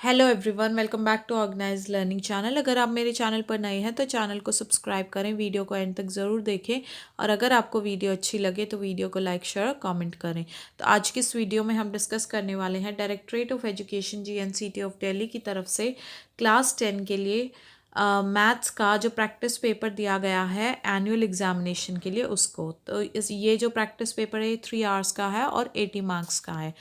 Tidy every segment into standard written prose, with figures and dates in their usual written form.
Hello everyone, welcome back to organize learning channel. अगर आप मेरे चैनल पर नए हैं तो चैनल को सब्सक्राइब करें, वीडियो को एंड तक ज़रूर देखें और अगर आपको वीडियो अच्छी लगे तो वीडियो को लाइक शेयर और कमेंट करें। तो आज की इस वीडियो में हम डिस्कस करने वाले हैं directorate of education GNCT of Delhi की तरफ से क्लास 10 के लिए मैथ्स का जो प्रैक्टिस पेपर दिया गया है एनुअल एग्जामिनेशन के लिए उसको। तो ये जो प्रैक्टिस पेपर है 3 आवर्स का है और 80 मार्क्स का है।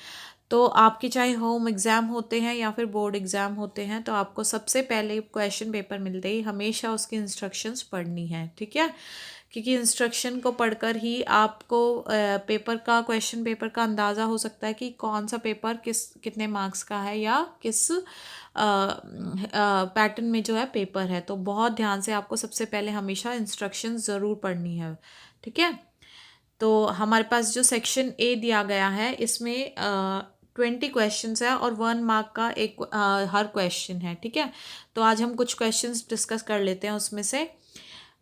तो आपके चाहे होम एग्ज़ाम होते हैं या फिर बोर्ड एग्ज़ाम होते हैं तो आपको सबसे पहले क्वेश्चन पेपर मिलते ही हमेशा उसकी इंस्ट्रक्शंस पढ़नी है, ठीक है। क्योंकि इंस्ट्रक्शन को पढ़कर ही आपको पेपर का क्वेश्चन पेपर का अंदाज़ा हो सकता है कि कौन सा पेपर कितने मार्क्स का है या किस पैटर्न में जो है पेपर है। तो बहुत ध्यान से आपको सबसे पहले हमेशा इंस्ट्रक्शन ज़रूर पढ़नी है, ठीक है। तो हमारे पास जो सेक्शन ए दिया गया है इसमें 20 क्वेश्चंस है और 1 मार्क का एक हर क्वेश्चन है, ठीक है। तो आज हम कुछ क्वेश्चंस डिस्कस कर लेते हैं। उसमें से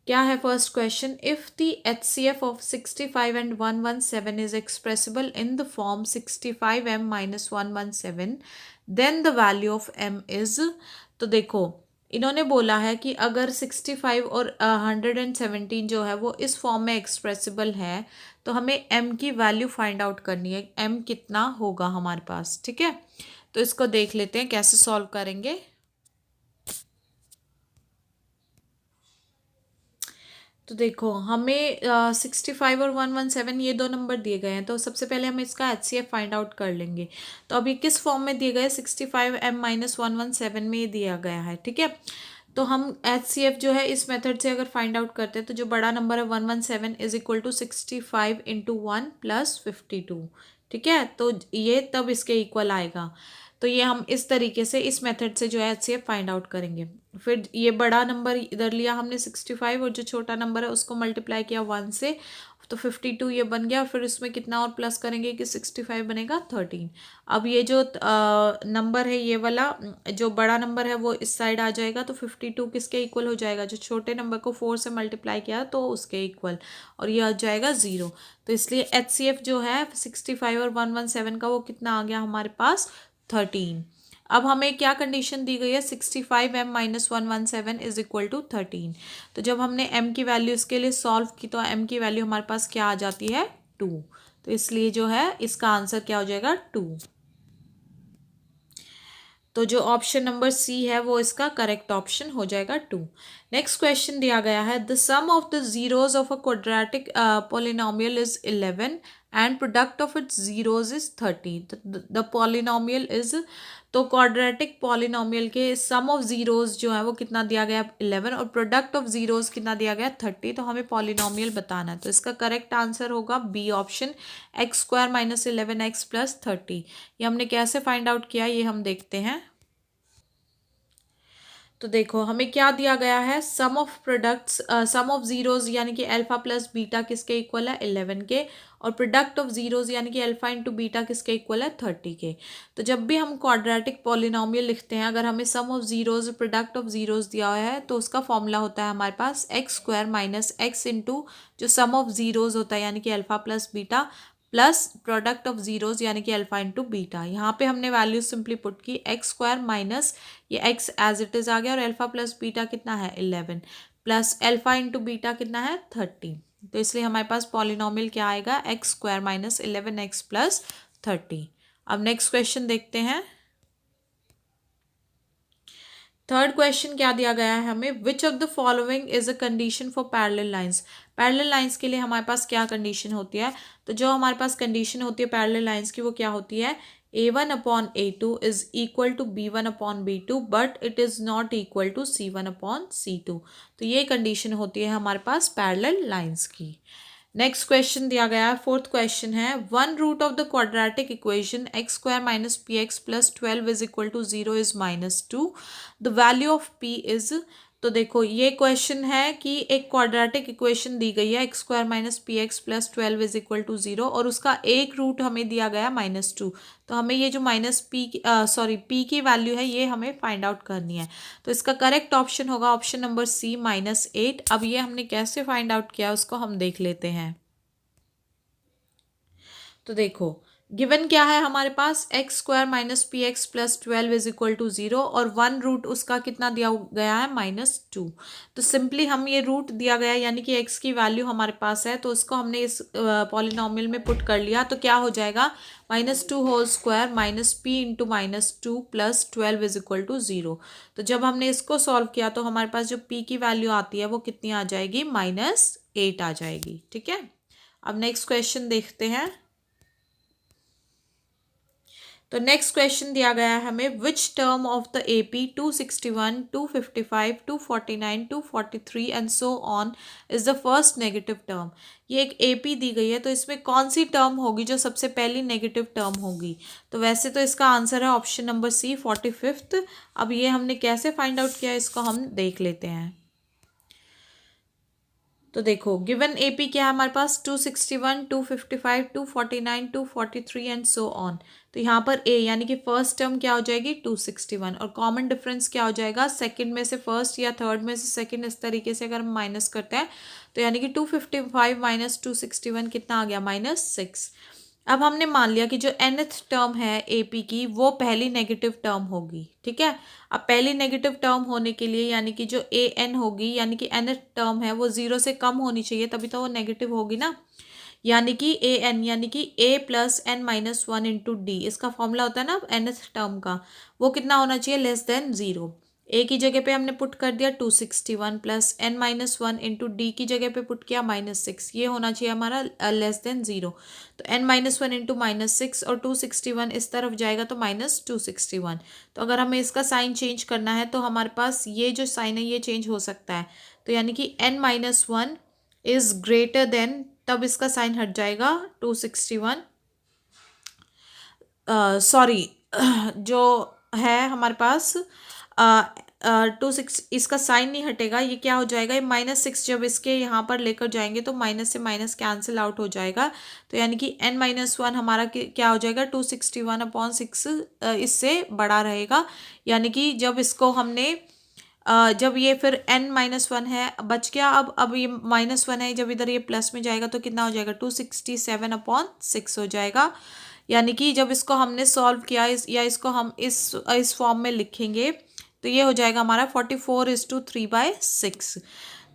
क्या है first question, if the HCF of 65 and 117 is expressible in the form 65m minus 117 then the value of m is. तो देखो इन्होंने बोला है कि अगर 65 और 117 जो है वो इस फॉर्म में एक्सप्रेसिबल है तो हमें m की वैल्यू फाइंड आउट करनी है, m कितना होगा हमारे पास, ठीक है। तो इसको देख लेते हैं कैसे सॉल्व करेंगे। तो देखो हमें 65 और 117 ये दो नंबर दिए गए हैं, तो सबसे पहले हम इसका HCF फाइंड आउट कर लेंगे। तो अभी किस फॉर्म में दिए गए, 65m माइनस 117 में ये दिया गया है, ठीक है। तो हम HCF जो है इस मेथड से अगर फाइंड आउट करते हैं तो जो बड़ा नंबर है 117 is equal to 65 into 1 plus 52, ठीक है। तो ये तब इसके इक्वल आएगा। तो ये हम इस तरीके से इस मेथड से जो है HCF फाइंड आउट करेंगे। फिर ये बड़ा नंबर इधर लिया हमने 65 और जो छोटा नंबर है उसको मल्टीप्लाई किया 1 से, तो 52 ये बन गया। फिर इसमें कितना और प्लस करेंगे कि 65 बनेगा 13। अब ये जो नंबर है ये वाला जो बड़ा नंबर है वो इस साइड आ जाएगा, तो 52 किसके इक्वल हो जाएगा, जो छोटे नंबर को 4 से मल्टीप्लाई किया तो उसके इक्वल, और ये आ जाएगा 0। तो इसलिए HCF जो है 65 और 117 का वो कितना आ गया हमारे पास 13। अब हमें क्या कंडीशन दी गई है, 65m minus 117 is equal to 13। तो जब हमने m की वैल्यू इसके लिए सॉल्व की तो m की वैल्यू हमारे पास क्या आ जाती है 2। तो इसलिए जो है इसका आंसर क्या हो जाएगा 2। तो जो ऑप्शन नंबर सी है वो इसका करेक्ट ऑप्शन हो जाएगा 2। नेक्स्ट क्वेश्चन दिया गया है, the sum of the zeros of a quadratic polynomial is 11 and product of its zeros is 30। The polynomial is, तो क्वाड्रेटिक पॉलिनोमियल के सम ऑफ जीरोज जो है वो कितना दिया गया 11 और प्रोडक्ट ऑफ जीरोज कितना दिया गया 30। तो हमें पॉलिनोमियल बताना है, तो इसका करेक्ट आंसर होगा B option, X square minus 11x plus 30। ये हमने कैसे फाइंड आउट किया ये हम देखते हैं। तो देखो हमें क्या दिया गया है, sum of products, sum of zeros यानी कि अल्फा प्लस बीटा किसके इक्वल है 11 के, और प्रोडक्ट ऑफ जीरोज यानी कि अल्फा इंटू बीटा किसके इक्वल है 30 के। तो जब भी हम क्वाड्रेटिक पॉलिनोमियल लिखते हैं, अगर हमें sum of zeros product of zeros दिया हुआ है तो उसका फॉर्मूला होता है हमारे पास x square minus x into जो सम ऑफ जीरोज होता है यानी कि alpha plus beta plus product of zeros यानी कि अल्फा इंटू बीटा। यहाँ पे हमने वैल्यू सिंपली पुट की, एक्स स्क्वायर माइनस ये एक्स एज इट इज आ गया और अल्फा प्लस बीटा कितना है 11 प्लस अल्फा इंटू बीटा कितना है 30। तो इसलिए हमारे पास पॉलिनोमियल क्या आएगा, x square minus 11x plus 30। अब नेक्स्ट क्वेश्चन देखते हैं। थर्ड क्वेश्चन क्या दिया गया है हमें, which of the following is a condition for parallel lines. Parallel lines के लिए हमारे पास क्या कंडीशन होती है, तो जो हमारे पास कंडीशन होती है पैरेलल लाइंस की वो क्या होती है, a1 upon a2 is equal to b1 upon b2 but it is not equal to c1 upon c2। तो ये कंडीशन होती है हमारे पास पैरेलल लाइंस की। नेक्स्ट क्वेश्चन दिया गया है, फोर्थ क्वेश्चन है, one root of the quadratic equation X square minus P x plus 12 is equal to 0 is -2, the value of p is. तो देखो ये क्वेश्चन है कि एक क्वाड्रेटिक इक्वेशन दी गई है X square minus P x plus 12 is equal to 0 और उसका एक रूट हमें दिया गया -2। तो हमें ये जो p की वैल्यू है ये हमें फाइंड आउट करनी है। तो इसका करेक्ट ऑप्शन होगा ऑप्शन नंबर सी -8। अब ये हमने कैसे फाइंड आउट किया उसको हम देख लेते हैं। तो देखो गिवन क्या है हमारे पास, x square minus P x plus 12 is equal to 0 और वन रूट उसका कितना दिया गया है, -2। तो सिंपली हम ये रूट दिया गया है यानी कि एक्स की वैल्यू हमारे पास है, तो उसको हमने इस पॉलिनॉमियल में पुट कर लिया, तो क्या हो जाएगा, -2 whole square minus P into -2 plus 12 is equal to 0। तो जब हमने इसको सॉल्व किया तो हमारे पास जो पी की वैल्यू आती है वो कितनी आ जाएगी, -8 आ जाएगी। ठीक है, अब नेक्स्ट क्वेश्चन देखते हैं। तो नेक्स्ट क्वेश्चन दिया गया है हमें, which term of the AP 261, 255, 249, 243 and so on is the first negative term. ये एक एपी दी गई है, तो इसमें कौन सी टर्म होगी जो सबसे पहली नेगेटिव टर्म होगी। तो वैसे तो इसका आंसर है ऑप्शन नंबर सी, 45th। अब ये हमने कैसे फाइंड आउट किया, इसको हम देख लेते हैं। तो देखो गिवन एपी क्या है हमारे पास, 261, 255, 249, 243 एंड सो ऑन। तो यहाँ पर ए यानी कि फर्स्ट टर्म क्या हो जाएगी, 261, और कॉमन डिफरेंस क्या हो जाएगा, सेकंड में से फर्स्ट या थर्ड में से सेकंड, इस तरीके से अगर हम माइनस करते हैं तो यानी कि 255 माइनस 261 कितना आ गया, -6। अब हमने मान लिया कि जो nth टर्म है एपी की वो पहली नेगेटिव टर्म होगी। ठीक है, अब पहली नेगेटिव टर्म होने के लिए यानी कि जो ए एन होगी यानी कि nth टर्म है वो 0 से कम होनी चाहिए, तभी तो वो नेगेटिव होगी ना। यानी कि ए एन यानी कि A plus N minus one into D, इसका फॉर्मूला होता है ना nth टर्म का, वो कितना होना चाहिए, लेस देन 0। ए की जगह पे हमने पुट कर दिया 261 plus N minus one into D की जगह पे पुट किया -6, ये होना चाहिए हमारा लेस देन 0। तो एन माइनस वन इंटू -6 और 261 इस तरफ जाएगा तो -261। तो अगर हमें इसका साइन चेंज करना है तो हमारे पास ये जो साइन है ये चेंज हो सकता है। तो यानी कि N minus one is greater than, तब इसका साइन हट जाएगा 261, सॉरी जो है हमारे पास 26, इसका साइन नहीं हटेगा, ये क्या हो जाएगा, ये -6 जब इसके यहाँ पर लेकर जाएंगे तो माइनस से माइनस कैंसिल आउट हो जाएगा। तो यानी कि n-1 हमारा क्या हो जाएगा, 261/6 इससे बड़ा रहेगा। यानी कि जब इसको हमने जब ये फिर n-1 है बच गया, अब ये -1 है, जब इधर ये प्लस में जाएगा तो कितना हो जाएगा, 267/6 हो जाएगा। यानी कि जब इसको हमने सॉल्व किया या इसको हम इस फॉर्म में लिखेंगे तो ये हो जाएगा हमारा 44:3/6।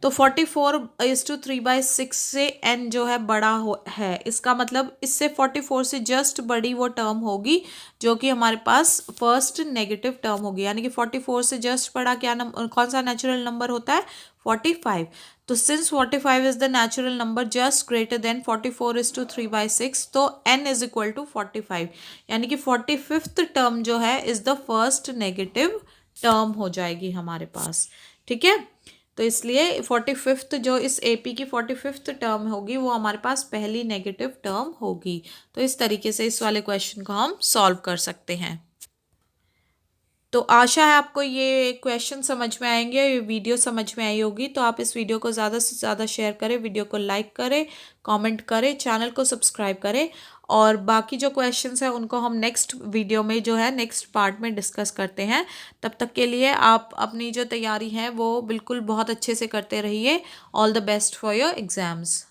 तो 44:3/6 से n जो है बड़ा है, इसका मतलब इससे 44 से जस्ट बड़ी वो टर्म होगी जो कि हमारे पास फर्स्ट नेगेटिव टर्म होगी। यानी कि 44 से जस्ट बड़ा क्या नंबर, कौन सा नेचुरल नंबर होता है, 45। तो since 45 is the natural number just greater than 44:3/6, तो n इज इक्वल टू 45, यानी कि 45th टर्म जो है is the first negative term हो जाएगी हमारे पास। ठीक है, तो इसलिए 45th जो इस एपी की 45th टर्म होगी वो हमारे पास पहली नेगेटिव टर्म होगी। तो इस तरीके से इस वाले क्वेश्चन को हम सॉल्व कर सकते हैं। तो आशा है आपको ये क्वेश्चन समझ में आएंगे, ये वीडियो समझ में आई होगी। तो आप इस वीडियो को ज़्यादा से ज़्यादा शेयर करें, वीडियो को लाइक करें, कमेंट करें, चैनल को सब्सक्राइब करें, और बाकी जो क्वेश्चंस हैं उनको हम नेक्स्ट वीडियो में जो है नेक्स्ट पार्ट में डिस्कस करते हैं। तब तक के लिए आप अपनी जो तैयारी है वो बिल्कुल बहुत अच्छे से करते रहिए। All the best for your exams.